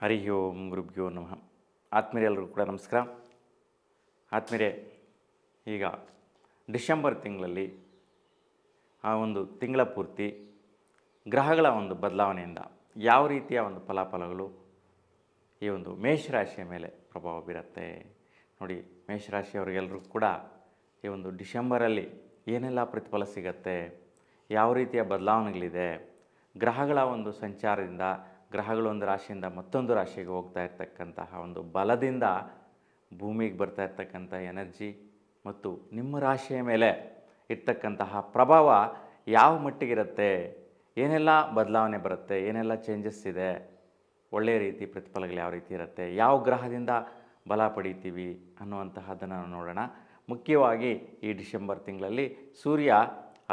ಹರಿ ಓಂ ಗುರುಭ್ಯೋ ನಮಃ. ಆತ್ಮೀಯರೆಲ್ಲರಿಗೂ ಕೂಡ ನಮಸ್ಕಾರ. ಆತ್ಮೀಯರೇ, ಈಗ ಡಿಸೆಂಬರ್ ತಿಂಗಳಲ್ಲಿ ಆ ಒಂದು ತಿಂಗಳ ಪೂರ್ತಿ ಗ್ರಹಗಳ ಒಂದು ಬದಲಾವಣೆಯಿಂದ ಯಾವ ರೀತಿಯ ಒಂದು ಫಲಾಫಲಗಳು ಈ ಒಂದು ಮೇಷರಾಶಿಯ ಮೇಲೆ ಪ್ರಭಾವ ಬೀರುತ್ತೆ ನೋಡಿ. ಮೇಷರಾಶಿಯವರಿಗೆಲ್ಲರಿಗೂ ಕೂಡ ಈ ಒಂದು ಡಿಸೆಂಬರಲ್ಲಿ ಏನೆಲ್ಲ ಪ್ರತಿಫಲ ಸಿಗತ್ತೆ, ಯಾವ ರೀತಿಯ ಬದಲಾವಣೆಗಳಿದೆ, ಗ್ರಹಗಳ ಒಂದು ಸಂಚಾರದಿಂದ ಗ್ರಹಗಳು ಒಂದು ರಾಶಿಯಿಂದ ಮತ್ತೊಂದು ರಾಶಿಗೆ ಹೋಗ್ತಾ ಇರ್ತಕ್ಕಂತಹ ಒಂದು ಬಲದಿಂದ ಭೂಮಿಗೆ ಬರ್ತಾ ಇರ್ತಕ್ಕಂಥ ಎನರ್ಜಿ ಮತ್ತು ನಿಮ್ಮ ರಾಶಿಯ ಮೇಲೆ ಇರ್ತಕ್ಕಂತಹ ಪ್ರಭಾವ ಯಾವ ಮಟ್ಟಿಗಿರುತ್ತೆ, ಏನೆಲ್ಲ ಬದಲಾವಣೆ ಬರುತ್ತೆ, ಏನೆಲ್ಲ ಚೇಂಜಸ್ ಇದೆ, ಒಳ್ಳೆಯ ರೀತಿ ಪ್ರತಿಫಲಗಳು ಯಾವ ರೀತಿ ಇರುತ್ತೆ, ಯಾವ ಗ್ರಹದಿಂದ ಬಲ ಪಡಿತೀವಿ ಅನ್ನುವಂತಹದ್ದನ್ನು ನೋಡೋಣ. ಮುಖ್ಯವಾಗಿ ಈ ಡಿಸೆಂಬರ್ ತಿಂಗಳಲ್ಲಿ ಸೂರ್ಯ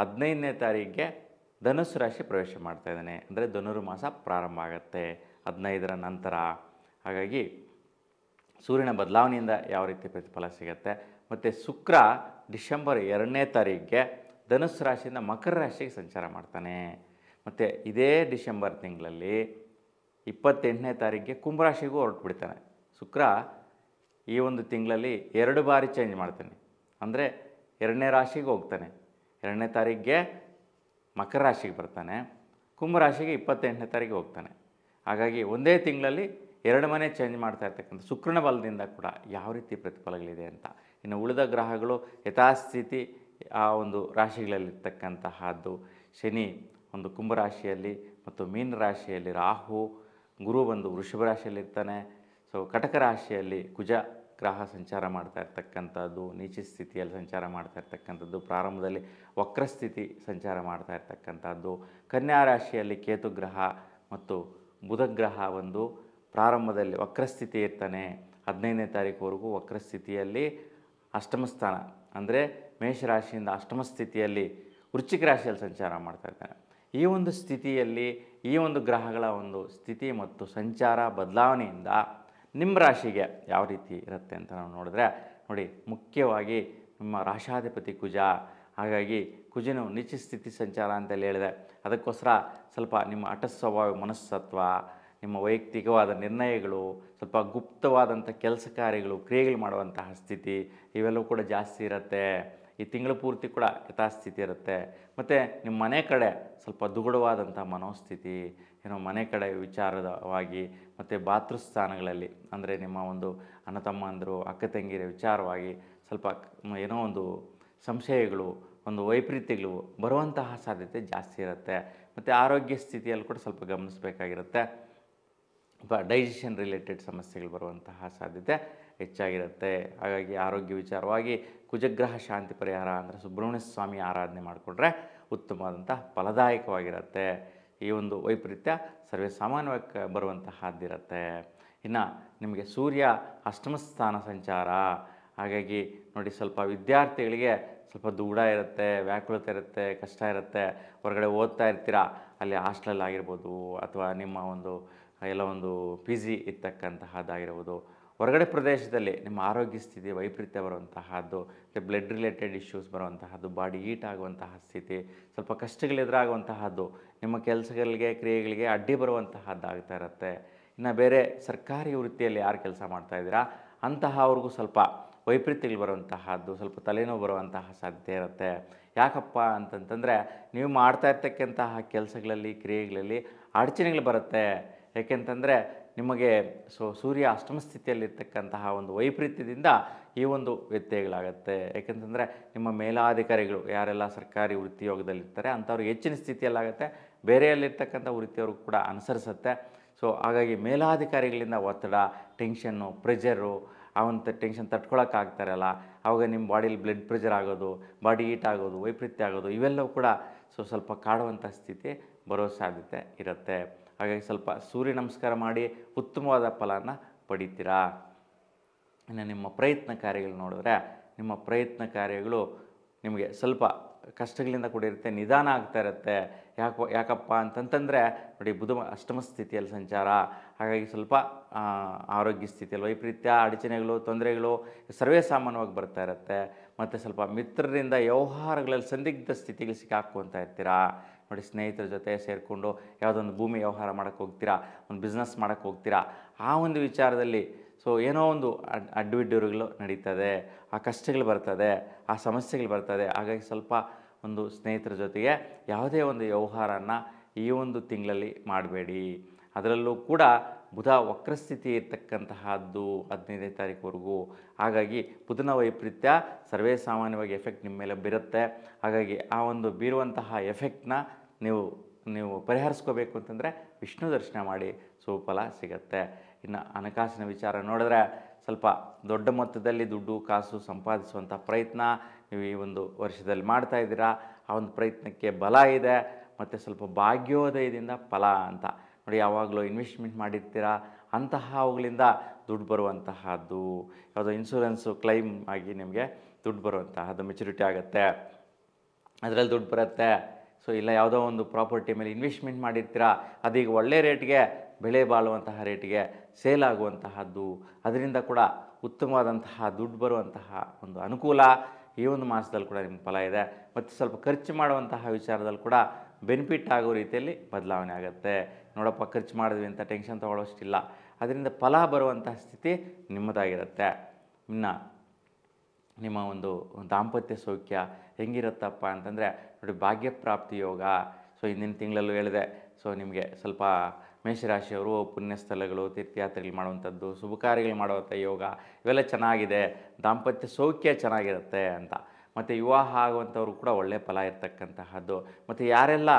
15ನೇ ತಾರೀಕಿಗೆ ಧನುಸ್ಸು ರಾಶಿ ಪ್ರವೇಶ ಮಾಡ್ತಾ ಇದ್ದಾನೆ. ಅಂದರೆ ಧನುರ್ಮಾಸ ಪ್ರಾರಂಭ ಆಗುತ್ತೆ 15ರ ನಂತರ. ಹಾಗಾಗಿ ಸೂರ್ಯನ ಬದಲಾವಣೆಯಿಂದ ಯಾವ ರೀತಿ ಪ್ರತಿಫಲ ಸಿಗುತ್ತೆ. ಮತ್ತು ಶುಕ್ರ ಡಿಸೆಂಬರ್ 2ನೇ ತಾರೀಕಿಗೆ ಧನುಸ್ಸು ರಾಶಿಯಿಂದ ಮಕರ ರಾಶಿಗೆ ಸಂಚಾರ ಮಾಡ್ತಾನೆ. ಮತ್ತು ಇದೇ ಡಿಸೆಂಬರ್ ತಿಂಗಳಲ್ಲಿ 28ನೇ ತಾರೀಕಿಗೆ ಕುಂಭರಾಶಿಗೂ ಹೊರಟುಬಿಡ್ತಾನೆ. ಶುಕ್ರ ಈ ಒಂದು ತಿಂಗಳಲ್ಲಿ 2 ಬಾರಿ ಚೇಂಜ್ ಮಾಡ್ತಾನೆ. ಅಂದರೆ 2ನೇ ರಾಶಿಗೆ ಹೋಗ್ತಾನೆ, 2ನೇ ತಾರೀಕಿಗೆ ಮಕರ ರಾಶಿಗೆ ಬರ್ತಾನೆ, ಕುಂಭರಾಶಿಗೆ 28ನೇ ತಾರೀಕಿಗೆ ಹೋಗ್ತಾನೆ. ಹಾಗಾಗಿ ಒಂದೇ ತಿಂಗಳಲ್ಲಿ 2 ಮನೆ ಚೇಂಜ್ ಮಾಡ್ತಾ ಇರ್ತಕ್ಕಂಥ ಶುಕ್ರನ ಬಲದಿಂದ ಕೂಡ ಯಾವ ರೀತಿ ಪ್ರತಿಫಲಗಳಿದೆ ಅಂತ. ಇನ್ನು ಉಳಿದ ಗ್ರಹಗಳು ಯಥಾಸ್ಥಿತಿ ಆ ಒಂದು ರಾಶಿಗಳಲ್ಲಿರ್ತಕ್ಕಂತಹದ್ದು. ಶನಿ ಒಂದು ಕುಂಭರಾಶಿಯಲ್ಲಿ ಮತ್ತು ಮೀನ ರಾಶಿಯಲ್ಲಿ, ರಾಹು ಗುರು ಬಂದು ವೃಷಭ ರಾಶಿಯಲ್ಲಿರ್ತಾನೆ. ಸೊ ಕಟಕ ರಾಶಿಯಲ್ಲಿ ಕುಜ ಗ್ರಹ ಸಂಚಾರ ಮಾಡ್ತಾ ಇರ್ತಕ್ಕಂಥದ್ದು, ನೀಚ ಸ್ಥಿತಿಯಲ್ಲಿ ಸಂಚಾರ ಮಾಡ್ತಾ ಇರ್ತಕ್ಕಂಥದ್ದು, ಪ್ರಾರಂಭದಲ್ಲಿ ವಕ್ರಸ್ಥಿತಿ ಸಂಚಾರ ಮಾಡ್ತಾ ಇರ್ತಕ್ಕಂಥದ್ದು. ಕನ್ಯಾ ರಾಶಿಯಲ್ಲಿ ಕೇತು ಗ್ರಹ ಮತ್ತು ಬುಧ ಗ್ರಹ ಒಂದು ಪ್ರಾರಂಭದಲ್ಲಿ ವಕ್ರಸ್ಥಿತಿ ಇರ್ತಾನೆ. 15ನೇ ತಾರೀಕುವರೆಗೂ ವಕ್ರಸ್ಥಿತಿಯಲ್ಲಿ ಅಷ್ಟಮ ಸ್ಥಾನ ಅಂದರೆ ಮೇಷರಾಶಿಯಿಂದ ಅಷ್ಟಮ ಸ್ಥಿತಿಯಲ್ಲಿ ವೃಶ್ಚಿಕ ರಾಶಿಯಲ್ಲಿ ಸಂಚಾರ ಮಾಡ್ತಾ ಇರ್ತಾನೆ. ಈ ಒಂದು ಸ್ಥಿತಿಯಲ್ಲಿ ಈ ಒಂದು ಗ್ರಹಗಳ ಒಂದು ಸ್ಥಿತಿ ಮತ್ತು ಸಂಚಾರ ಬದಲಾವಣೆಯಿಂದ ನಿಮ್ಮ ರಾಶಿಗೆ ಯಾವ ರೀತಿ ಇರುತ್ತೆ ಅಂತ ನಾವು ನೋಡಿದ್ರೆ ನೋಡಿ, ಮುಖ್ಯವಾಗಿ ನಿಮ್ಮ ರಾಶಾಧಿಪತಿ ಕುಜ. ಹಾಗಾಗಿ ಕುಜನು ನೀಚ ಸ್ಥಿತಿ ಸಂಚಾರ ಅಂತೇಳಿ ಹೇಳಿದೆ. ಅದಕ್ಕೋಸ್ಕರ ಸ್ವಲ್ಪ ನಿಮ್ಮ ಹಠ ಸ್ವಭಾವ, ಮನಸ್ತತ್ವ, ನಿಮ್ಮ ವೈಯಕ್ತಿಕವಾದ ನಿರ್ಣಯಗಳು, ಸ್ವಲ್ಪ ಗುಪ್ತವಾದಂಥ ಕೆಲಸ ಕಾರ್ಯಗಳು, ಕ್ರಿಯೆಗಳು ಮಾಡುವಂತಹ ಸ್ಥಿತಿ ಇವೆಲ್ಲವೂ ಕೂಡ ಜಾಸ್ತಿ ಇರುತ್ತೆ. ಈ ತಿಂಗಳು ಪೂರ್ತಿ ಕೂಡ ಯಥಾಸ್ಥಿತಿ ಇರುತ್ತೆ. ಮತ್ತು ನಿಮ್ಮ ಮನೆ ಕಡೆ ಸ್ವಲ್ಪ ದುಗುಡವಾದಂಥ ಮನೋಸ್ಥಿತಿ, ಏನೋ ಮನೆ ಕಡೆ ವಿಚಾರವಾಗಿ ಮತ್ತು ಭಾತೃಸ್ಥಾನಗಳಲ್ಲಿ ಅಂದರೆ ನಿಮ್ಮ ಒಂದು ಅಣ್ಣ ತಮ್ಮಂದರು, ಅಕ್ಕ ತಂಗಿರ ವಿಚಾರವಾಗಿ ಸ್ವಲ್ಪ ಏನೋ ಒಂದು ಸಂಶಯಗಳು, ಒಂದು ವೈಪರೀತ್ಯಗಳು ಬರುವಂತಹ ಸಾಧ್ಯತೆ ಜಾಸ್ತಿ ಇರುತ್ತೆ. ಮತ್ತು ಆರೋಗ್ಯ ಸ್ಥಿತಿಯಲ್ಲಿ ಕೂಡ ಸ್ವಲ್ಪ ಗಮನಿಸಬೇಕಾಗಿರುತ್ತೆ. ಡೈಜೆಷನ್ ರಿಲೇಟೆಡ್ ಸಮಸ್ಯೆಗಳು ಬರುವಂತಹ ಸಾಧ್ಯತೆ ಹೆಚ್ಚಾಗಿರುತ್ತೆ. ಹಾಗಾಗಿ ಆರೋಗ್ಯ ವಿಚಾರವಾಗಿ ಕುಜಗ್ರಹ ಶಾಂತಿ ಪರಿಹಾರ ಅಂದರೆ ಸುಬ್ರಹ್ಮಣ್ಯ ಸ್ವಾಮಿ ಆರಾಧನೆ ಮಾಡಿಕೊಂಡ್ರೆ ಉತ್ತಮವಾದಂಥ ಫಲದಾಯಕವಾಗಿರುತ್ತೆ. ಈ ಒಂದು ವೈಪರೀತ್ಯ ಸರ್ವೇ ಸಾಮಾನ್ಯವಾಗಿ ಬರುವಂತಹದ್ದಿರುತ್ತೆ. ಇನ್ನು ನಿಮಗೆ ಸೂರ್ಯ ಅಷ್ಟಮ ಸ್ಥಾನ ಸಂಚಾರ. ಹಾಗಾಗಿ ನೋಡಿ, ಸ್ವಲ್ಪ ವಿದ್ಯಾರ್ಥಿಗಳಿಗೆ ಸ್ವಲ್ಪ ದುಗುಡ ಇರುತ್ತೆ, ವ್ಯಾಕುಲತೆ ಇರುತ್ತೆ, ಕಷ್ಟ ಇರುತ್ತೆ. ಹೊರಗಡೆ ಓದ್ತಾ ಇರ್ತೀರ, ಅಲ್ಲಿ ಹಾಸ್ಟೆಲ್ ಆಗಿರ್ಬೋದು ಅಥವಾ ನಿಮ್ಮ ಒಂದು ಎಲ್ಲ ಒಂದು ಪಿ ಜಿ ಇರ್ತಕ್ಕಂತಹದ್ದಾಗಿರ್ಬೋದು. ಹೊರಗಡೆ ಪ್ರದೇಶದಲ್ಲಿ ನಿಮ್ಮ ಆರೋಗ್ಯ ಸ್ಥಿತಿ ವೈಪರೀತ್ಯ ಬರುವಂತಹದ್ದು, ಮತ್ತು ಬ್ಲಡ್ ರಿಲೇಟೆಡ್ ಇಶ್ಯೂಸ್ ಬರುವಂತಹದ್ದು, ಬಾಡಿ ಹೀಟ್ ಆಗುವಂತಹ ಸ್ಥಿತಿ, ಸ್ವಲ್ಪ ಕಷ್ಟಗಳು ಎದುರಾಗುವಂತಹದ್ದು, ನಿಮ್ಮ ಕೆಲಸಗಳಿಗೆ ಕ್ರಿಯೆಗಳಿಗೆ ಅಡ್ಡಿ ಬರುವಂತಹದ್ದಾಗ್ತಾ ಇರುತ್ತೆ. ಇನ್ನು ಬೇರೆ ಸರ್ಕಾರಿ ವೃತ್ತಿಯಲ್ಲಿ ಯಾರು ಕೆಲಸ ಮಾಡ್ತಾಯಿದ್ದೀರಾ ಅಂತಹವ್ರಿಗೂ ಸ್ವಲ್ಪ ವೈಪರೀತ್ಯಗಳು ಬರುವಂತಹದ್ದು, ಸ್ವಲ್ಪ ತಲೆನೋವು ಬರುವಂತಹ ಸಾಧ್ಯತೆ ಇರುತ್ತೆ. ಯಾಕಪ್ಪ ಅಂತಂತಂದರೆ ನೀವು ಮಾಡ್ತಾ ಇರ್ತಕ್ಕಂತಹ ಕೆಲಸಗಳಲ್ಲಿ ಕ್ರಿಯೆಗಳಲ್ಲಿ ಅಡಚಣೆಗಳು ಬರುತ್ತೆ. ಏಕೆಂತಂದರೆ ನಿಮಗೆ ಸೂರ್ಯ ಅಷ್ಟಮ ಸ್ಥಿತಿಯಲ್ಲಿರ್ತಕ್ಕಂತಹ ಒಂದು ವೈಪರೀತ್ಯದಿಂದ ಈ ಒಂದು ವ್ಯತ್ಯಯಗಳಾಗುತ್ತೆ. ಏಕೆಂತಂದರೆ ನಿಮ್ಮ ಮೇಲಾಧಿಕಾರಿಗಳು ಯಾರೆಲ್ಲ ಸರ್ಕಾರಿ ವೃತ್ತಿಯೋಗದಲ್ಲಿರ್ತಾರೆ ಅಂಥವ್ರು ಹೆಚ್ಚಿನ ಸ್ಥಿತಿಯಲ್ಲಾಗುತ್ತೆ, ಬೇರೆಯಲ್ಲಿರ್ತಕ್ಕಂಥ ವೃತ್ತಿಯವ್ರಿಗೂ ಕೂಡ ಅನುಸರಿಸುತ್ತೆ. ಸೊ ಹಾಗಾಗಿ ಮೇಲಾಧಿಕಾರಿಗಳಿಂದ ಒತ್ತಡ, ಟೆನ್ಷನ್ನು, ಪ್ರೆಷರು, ಆ ಒಂದು ಟೆನ್ಷನ್ ತಡ್ಕೊಳಕ್ಕಾಗ್ತಾರಲ್ಲ, ಆವಾಗ ನಿಮ್ಮ ಬಾಡೀಲಿ ಬ್ಲಡ್ ಪ್ರೆಷರ್ ಆಗೋದು, ಬಾಡಿ ಹೀಟ್ ಆಗೋದು, ವೈಪರೀತ್ಯ ಆಗೋದು ಇವೆಲ್ಲವೂ ಕೂಡ ಸ್ವಲ್ಪ ಕಾಡುವಂಥ ಸ್ಥಿತಿ ಬರೋ ಸಾಧ್ಯತೆ ಇರುತ್ತೆ. ಹಾಗಾಗಿ ಸ್ವಲ್ಪ ಸೂರ್ಯ ನಮಸ್ಕಾರ ಮಾಡಿ ಉತ್ತಮವಾದ ಫಲನ ಪಡಿತೀರಾ. ಇನ್ನು ನಿಮ್ಮ ಪ್ರಯತ್ನ ಕಾರ್ಯಗಳು ನೋಡಿದ್ರೆ ನಿಮ್ಮ ಪ್ರಯತ್ನ ಕಾರ್ಯಗಳು ನಿಮಗೆ ಸ್ವಲ್ಪ ಕಷ್ಟಗಳಿಂದ ಕೂಡಿರುತ್ತೆ, ನಿಧಾನ ಆಗ್ತಾ ಇರುತ್ತೆ. ಯಾಕಪ್ಪ ಅಂತಂತಂದರೆ ನೋಡಿ, ಬುಧ ಅಷ್ಟಮ ಸ್ಥಿತಿಯಲ್ಲಿ ಸಂಚಾರ. ಹಾಗಾಗಿ ಸ್ವಲ್ಪ ಆರೋಗ್ಯ ಸ್ಥಿತಿಯಲ್ಲಿ ವೈಪರೀತ್ಯ, ಅಡಚಣೆಗಳು, ತೊಂದರೆಗಳು ಸರ್ವೇ ಸಾಮಾನ್ಯವಾಗಿ ಬರ್ತಾ ಇರುತ್ತೆ. ಮತ್ತು ಸ್ವಲ್ಪ ಮಿತ್ರರಿಂದ ವ್ಯವಹಾರಗಳಲ್ಲಿ ಸಂದಿಗ್ಧ ಸ್ಥಿತಿಗೆ ಸಿಕ್ಕಾಕ್ಕೊತಾ ಇರ್ತೀರಾ. ನೋಡಿ, ಸ್ನೇಹಿತರ ಜೊತೆ ಸೇರಿಕೊಂಡು ಯಾವುದೊಂದು ಭೂಮಿ ವ್ಯವಹಾರ ಮಾಡೋಕ್ಕೆ ಹೋಗ್ತೀರಾ, ಒಂದು ಬಿಸ್ನೆಸ್ ಮಾಡೋಕ್ಕೆ ಹೋಗ್ತೀರಾ, ಆ ಒಂದು ವಿಚಾರದಲ್ಲಿ ಸೊ ಏನೋ ಒಂದು ಅಡ್ಡವಿಡ್ಡರುಗಳು ನಡೀತದೆ, ಆ ಕಷ್ಟಗಳು ಬರ್ತದೆ, ಆ ಸಮಸ್ಯೆಗಳು ಬರ್ತದೆ. ಹಾಗಾಗಿ ಸ್ವಲ್ಪ ಒಂದು ಸ್ನೇಹಿತರ ಜೊತೆಗೆ ಯಾವುದೇ ಒಂದು ವ್ಯವಹಾರನ ಈ ಒಂದು ತಿಂಗಳಲ್ಲಿ ಮಾಡಬೇಡಿ. ಅದರಲ್ಲೂ ಕೂಡ ಬುಧ ವಕ್ರಸ್ಥಿತಿ ಇರ್ತಕ್ಕಂತಹದ್ದು 15ನೇ ತಾರೀಕುವರೆಗೂ. ಹಾಗಾಗಿ ಬುಧನ ವೈಪರೀತ್ಯ ಸರ್ವೇ ಸಾಮಾನ್ಯವಾಗಿ ಎಫೆಕ್ಟ್ ನಿಮ್ಮ ಮೇಲೆ ಬೀರುತ್ತೆ. ಹಾಗಾಗಿ ಆ ಒಂದು ಬೀರುವಂತಹ ಎಫೆಕ್ಟ್ನ ನೀವು ಪರಿಹರಿಸ್ಕೋಬೇಕು ಅಂತಂದರೆ ವಿಷ್ಣು ದರ್ಶನ ಮಾಡಿ ಸುಫಲ ಸಿಗುತ್ತೆ. ಇನ್ನು ಹಣಕಾಸಿನ ವಿಚಾರ ನೋಡಿದ್ರೆ ಸ್ವಲ್ಪ ದೊಡ್ಡ ಮೊತ್ತದಲ್ಲಿ ದುಡ್ಡು ಕಾಸು ಸಂಪಾದಿಸುವಂಥ ಪ್ರಯತ್ನ ನೀವು ಈ ಒಂದು ವರ್ಷದಲ್ಲಿ ಮಾಡ್ತಾ ಇದ್ದೀರಾ. ಆ ಒಂದು ಪ್ರಯತ್ನಕ್ಕೆ ಬಲ ಇದೆ. ಮತ್ತು ಸ್ವಲ್ಪ ಭಾಗ್ಯೋದಯದಿಂದ ಫಲ ಅಂತ ನೋಡಿ, ಯಾವಾಗಲೂ ಇನ್ವೆಸ್ಟ್ಮೆಂಟ್ ಮಾಡಿರ್ತೀರ ಅವುಗಳಿಂದ ದುಡ್ಡು ಬರುವಂತಹದ್ದು, ಯಾವುದೋ ಇನ್ಶೂರೆನ್ಸು ಕ್ಲೈಮ್ ಆಗಿ ನಿಮಗೆ ದುಡ್ಡು ಬರುವಂತಹದ್ದು, ಮೆಚುರಿಟಿ ಆಗುತ್ತೆ, ಅದರಲ್ಲಿ ದುಡ್ಡು ಬರುತ್ತೆ. ಸೊ ಇಲ್ಲ ಯಾವುದೋ ಒಂದು ಪ್ರಾಪರ್ಟಿ ಮೇಲೆ ಇನ್ವೆಸ್ಟ್ಮೆಂಟ್ ಮಾಡಿರ್ತೀರ, ಅದೀಗ ಒಳ್ಳೆ ರೇಟ್ಗೆ ಬೆಳೆ ಬಾಳುವಂತಹ ರೇಟಿಗೆ ಸೇಲ್ ಆಗುವಂತಹದ್ದು, ಅದರಿಂದ ಕೂಡ ಉತ್ತಮವಾದಂತಹ ದುಡ್ಡು ಬರುವಂತಹ ಒಂದು ಅನುಕೂಲ ಈ ಒಂದು ಮಾಸದಲ್ಲಿ ಕೂಡ ನಿಮ್ಗೆ ಫಲ ಇದೆ. ಮತ್ತು ಸ್ವಲ್ಪ ಖರ್ಚು ಮಾಡುವಂತಹ ವಿಚಾರದಲ್ಲಿ ಕೂಡ ಬೆನಿಫಿಟ್ ಆಗೋ ರೀತಿಯಲ್ಲಿ ಬದಲಾವಣೆ ಆಗುತ್ತೆ. ನೋಡಪ್ಪ, ಖರ್ಚು ಮಾಡಿದ್ವಿ ಅಂತ ಟೆನ್ಷನ್ ತೊಗೊಳ್ಳೋಷ್ಟಿಲ್ಲ, ಅದರಿಂದ ಫಲ ಬರುವಂತಹ ಸ್ಥಿತಿ ನಿಮ್ಮದಾಗಿರುತ್ತೆ. ಇನ್ನು ನಿಮ್ಮ ಒಂದು ದಾಂಪತ್ಯ ಸೌಖ್ಯ ಹೆಂಗಿರುತ್ತಪ್ಪ ಅಂತಂದರೆ ನೋಡಿ, ಭಾಗ್ಯಪ್ರಾಪ್ತಿ ಯೋಗ. ಸೊ ಹಿಂದಿನ ತಿಂಗಳಲ್ಲೂ ಹೇಳಿದೆ. ಸೊ ನಿಮಗೆ ಸ್ವಲ್ಪ ಮೇಷರಾಶಿಯವರು ಪುಣ್ಯಸ್ಥಳಗಳು, ತೀರ್ಥಯಾತ್ರೆಗಳು ಮಾಡುವಂಥದ್ದು, ಶುಭ ಕಾರ್ಯಗಳು ಮಾಡುವಂಥ ಯೋಗ ಇವೆಲ್ಲ ಚೆನ್ನಾಗಿದೆ, ದಾಂಪತ್ಯ ಸೌಖ್ಯ ಚೆನ್ನಾಗಿರುತ್ತೆ ಅಂತ. ಮತ್ತು ವಿವಾಹ ಆಗುವಂಥವ್ರು ಕೂಡ ಒಳ್ಳೆಯ ಫಲ ಇರ್ತಕ್ಕಂತಹದ್ದು. ಮತ್ತು ಯಾರೆಲ್ಲ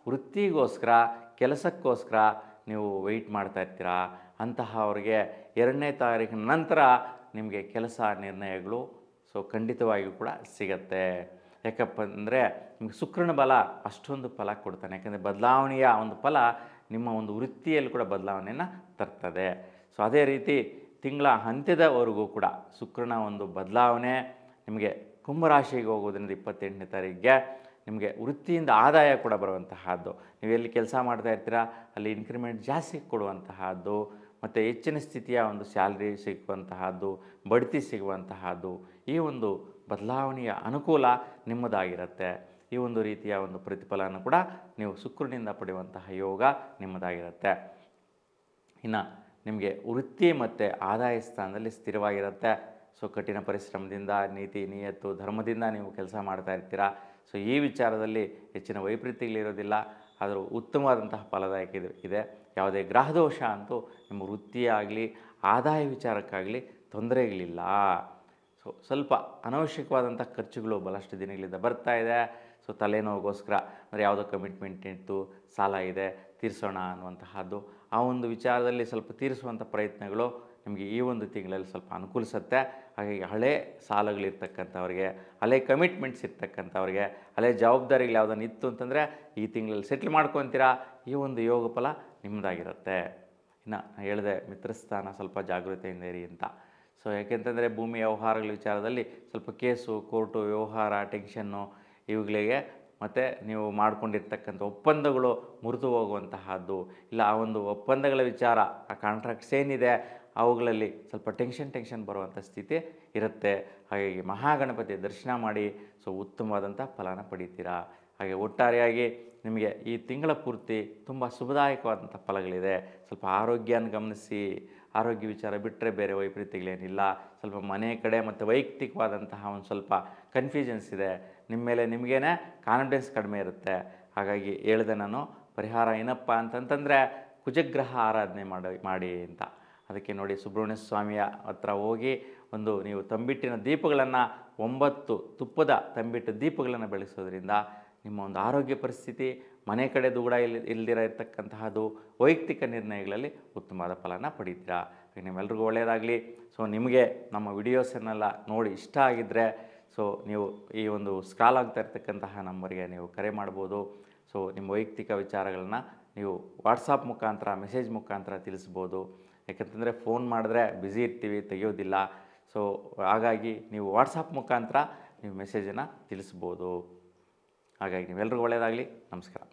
ವೃತ್ತಿಗೋಸ್ಕರ ಕೆಲಸಕ್ಕೋಸ್ಕರ ನೀವು ವೆಯ್ಟ್ ಮಾಡ್ತಾ ಇರ್ತೀರಾ ಅವ್ರಿಗೆ 2ನೇ ತಾರೀಕಿನ ನಂತರ ನಿಮಗೆ ಕೆಲಸ ನಿರ್ಣಯಗಳು ಸೊ ಖಂಡಿತವಾಗಿಯೂ ಕೂಡ ಸಿಗತ್ತೆ. ಯಾಕಪ್ಪ ಅಂದರೆ ನಿಮಗೆ ಶುಕ್ರನ ಬಲ ಅಷ್ಟೊಂದು ಫಲ ಕೊಡ್ತಾನೆ. ಯಾಕಂದರೆ ಬದಲಾವಣೆಯ ಒಂದು ಫಲ ನಿಮ್ಮ ಒಂದು ವೃತ್ತಿಯಲ್ಲಿ ಕೂಡ ಬದಲಾವಣೆಯನ್ನು ತರ್ತದೆ. ಸೊ ಅದೇ ರೀತಿ ತಿಂಗಳ ಅಂತ್ಯದವರೆಗೂ ಕೂಡ ಶುಕ್ರನ ಒಂದು ಬದಲಾವಣೆ ನಿಮಗೆ ಕುಂಭರಾಶಿಗೆ ಹೋಗೋದ್ರಿಂದ 28ನೇ ತಾರೀಕಿಗೆ ನಿಮಗೆ ವೃತ್ತಿಯಿಂದ ಆದಾಯ ಕೂಡ ಬರುವಂತಹದ್ದು. ನೀವು ಎಲ್ಲಿ ಕೆಲಸ ಮಾಡ್ತಾ ಇರ್ತೀರಾ ಅಲ್ಲಿ ಇನ್ಕ್ರಿಮೆಂಟ್ ಜಾಸ್ತಿ ಕೊಡುವಂತಹದ್ದು, ಮತ್ತು ಹೆಚ್ಚಿನ ಸ್ಥಿತಿಯ ಒಂದು ಸ್ಯಾಲ್ರಿ ಸಿಗುವಂತಹದ್ದು, ಬಡ್ತಿ ಸಿಗುವಂತಹದ್ದು, ಈ ಒಂದು ಬದಲಾವಣೆಯ ಅನುಕೂಲ ನಿಮ್ಮದಾಗಿರುತ್ತೆ. ಈ ಒಂದು ರೀತಿಯ ಒಂದು ಪ್ರತಿಫಲನ ಕೂಡ ನೀವು ಶುಕ್ರನಿಂದ ಪಡೆಯುವಂತಹ ಯೋಗ ನಿಮ್ಮದಾಗಿರುತ್ತೆ. ಇನ್ನು ನಿಮಗೆ ವೃತ್ತಿ ಮತ್ತು ಆದಾಯ ಸ್ಥಾನದಲ್ಲಿ ಸ್ಥಿರವಾಗಿರುತ್ತೆ. ಸೊ ಕಠಿಣ ಪರಿಶ್ರಮದಿಂದ, ನೀತಿ ನಿಯತ್ತು ಧರ್ಮದಿಂದ ನೀವು ಕೆಲಸ ಮಾಡ್ತಾ ಇರ್ತೀರಾ. ಸೊ ಈ ವಿಚಾರದಲ್ಲಿ ಹೆಚ್ಚಿನ ವೈಪರೀತ್ಯಗಳಿರೋದಿಲ್ಲ, ಆದರೂ ಉತ್ತಮವಾದಂತಹ ಫಲದಾಯಕ ಇದೆ. ಯಾವುದೇ ಗ್ರಹದೋಷ ಅಂತೂ ನಿಮ್ಮ ವೃತ್ತಿಯಾಗಲಿ ಆದಾಯ ವಿಚಾರಕ್ಕಾಗಲಿ ತೊಂದರೆಗಳಿಲ್ಲ. ಸೊ ಸ್ವಲ್ಪ ಅನವಶ್ಯಕವಾದಂಥ ಖರ್ಚುಗಳು ಭಾಳಷ್ಟು ದಿನಗಳಿಂದ ಬರ್ತಾ ಇದೆ. ಸೊ ತಲೆನೋವಿಗೋಸ್ಕರ ಅಂದರೆ ಯಾವುದೋ ಕಮಿಟ್ಮೆಂಟ್ ಇತ್ತು, ಸಾಲ ಇದೆ, ತೀರಿಸೋಣ ಅನ್ನುವಂತಹದ್ದು, ಆ ಒಂದು ವಿಚಾರದಲ್ಲಿ ಸ್ವಲ್ಪ ತೀರಿಸುವಂಥ ಪ್ರಯತ್ನಗಳು ನಿಮಗೆ ಈ ಒಂದು ತಿಂಗಳಲ್ಲಿ ಸ್ವಲ್ಪ ಅನುಕೂಲಿಸುತ್ತೆ. ಹಾಗಾಗಿ ಹಳೆ ಸಾಲಗಳಿರ್ತಕ್ಕಂಥವ್ರಿಗೆ, ಹಳೆ ಕಮಿಟ್ಮೆಂಟ್ಸ್ ಇರ್ತಕ್ಕಂಥವ್ರಿಗೆ, ಹಳೆ ಜವಾಬ್ದಾರಿಗಳು ಯಾವುದನ್ನು ಇತ್ತು ಅಂತಂದರೆ ಈ ತಿಂಗಳಲ್ಲಿ ಸೆಟ್ಲ್ ಮಾಡ್ಕೊತೀರಾ. ಈ ಒಂದು ಯೋಗ ಫಲ ನಿಮ್ಮದಾಗಿರುತ್ತೆ. ಇನ್ನು ಹೇಳಿದೆ ಮಿತ್ರಸ್ಥಾನ ಸ್ವಲ್ಪ ಜಾಗೃತೆಯಿಂದ ಇರಿ ಅಂತ. ಸೊ ಯಾಕೆಂತಂದರೆ ಭೂಮಿ ವ್ಯವಹಾರಗಳ ವಿಚಾರದಲ್ಲಿ ಸ್ವಲ್ಪ ಕೇಸು, ಕೋರ್ಟು, ವ್ಯವಹಾರ, ಟೆನ್ಷನ್ನು ಇವುಗಳಿಗೆ ಮತ್ತು ನೀವು ಮಾಡ್ಕೊಂಡಿರ್ತಕ್ಕಂಥ ಒಪ್ಪಂದಗಳು ಮುರಿದು ಹೋಗುವಂತಹದ್ದು, ಇಲ್ಲ ಆ ಒಂದು ಒಪ್ಪಂದಗಳ ವಿಚಾರ, ಆ ಕಾಂಟ್ರಾಕ್ಟ್ಸ್ ಏನಿದೆ ಅವುಗಳಲ್ಲಿ ಸ್ವಲ್ಪ ಟೆನ್ಷನ್ ಬರುವಂಥ ಸ್ಥಿತಿ ಇರುತ್ತೆ. ಹಾಗಾಗಿ ಮಹಾಗಣಪತಿ ದರ್ಶನ ಮಾಡಿ ಸೊ ಉತ್ತಮವಾದಂಥ ಫಲನ ಪಡಿತೀರಾ. ಹಾಗೆ ಒಟ್ಟಾರೆಯಾಗಿ ನಿಮಗೆ ಈ ತಿಂಗಳ ಪೂರ್ತಿ ತುಂಬ ಶುಭದಾಯಕವಾದಂಥ ಫಲಗಳಿದೆ. ಸ್ವಲ್ಪ ಆರೋಗ್ಯನ ಗಮನಿಸಿ, ಆರೋಗ್ಯ ವಿಚಾರ ಬಿಟ್ಟರೆ ಬೇರೆ ವೈಪರೀತ್ಯಗಳೇನಿಲ್ಲ. ಸ್ವಲ್ಪ ಮನೆ ಕಡೆ ಮತ್ತು ವೈಯಕ್ತಿಕವಾದಂತಹ ಒಂದು ಸ್ವಲ್ಪ ಕನ್ಫ್ಯೂಷನ್ಸ್ ಇದೆ. ನಿಮ್ಮ ಮೇಲೆ ನಿಮಗೇನೆ ಕಾನ್ಫಿಡೆನ್ಸ್ ಕಡಿಮೆ ಇರುತ್ತೆ. ಹಾಗಾಗಿ ಹೇಳಿದೆ ನಾನು, ಪರಿಹಾರ ಏನಪ್ಪ ಅಂತಂತಂದರೆ ಕುಜಗ್ರಹ ಆರಾಧನೆ ಮಾಡಿ ಅಂತ. ಅದಕ್ಕೆ ನೋಡಿ, ಸುಬ್ರಹ್ಮಣ್ಯ ಸ್ವಾಮಿಯ ಹತ್ರ ಹೋಗಿ ಒಂದು ನೀವು ತಂಬಿಟ್ಟಿನ ದೀಪಗಳನ್ನು 9 ತುಪ್ಪದ ತಂಬಿಟ್ಟು ದೀಪಗಳನ್ನು ಬೆಳೆಸೋದ್ರಿಂದ ನಿಮ್ಮ ಒಂದು ಆರೋಗ್ಯ ಪರಿಸ್ಥಿತಿ, ಮನೆ ಕಡೆ ದೂಡ ಇಲ್ದಿರ ಇರ್ತಕ್ಕಂತಹದ್ದು, ವೈಯಕ್ತಿಕ ನಿರ್ಣಯಗಳಲ್ಲಿ ಉತ್ತಮವಾದ ಫಲನ ಪಡೀತೀರಾ. ನಿಮ್ಮೆಲ್ರಿಗೂ ಒಳ್ಳೆಯದಾಗಲಿ. ಸೊ ನಿಮಗೆ ನಮ್ಮ ವಿಡಿಯೋಸನ್ನೆಲ್ಲ ನೋಡಿ ಇಷ್ಟ ಆಗಿದ್ದರೆ ಸೊ ನೀವು ಈ ಒಂದು ಸ್ಕ್ರಾಲ್ ಆಗ್ತಾ ಇರ್ತಕ್ಕಂತಹ ನಂಬರ್ಗೆ ನೀವು ಕರೆ ಮಾಡ್ಬೋದು. ಸೊ ನಿಮ್ಮ ವೈಯಕ್ತಿಕ ವಿಚಾರಗಳನ್ನ ನೀವು ವಾಟ್ಸಾಪ್ ಮುಖಾಂತರ, ಮೆಸೇಜ್ ಮುಖಾಂತರ ತಿಳಿಸ್ಬೋದು. ಯಾಕಂತಂದರೆ ಫೋನ್ ಮಾಡಿದ್ರೆ ಬ್ಯುಸಿ ಇರ್ತೀವಿ, ತೆಗೆಯೋದಿಲ್ಲ. ಸೊ ಹಾಗಾಗಿ ನೀವು ವಾಟ್ಸಾಪ್ ಮುಖಾಂತರ ನೀವು ಮೆಸೇಜನ್ನು ತಿಳಿಸ್ಬೋದು. ಹಾಗಾಗಿ ನೀವೆಲ್ರಿಗೂ ಒಳ್ಳೆಯದಾಗಲಿ. ನಮಸ್ಕಾರ.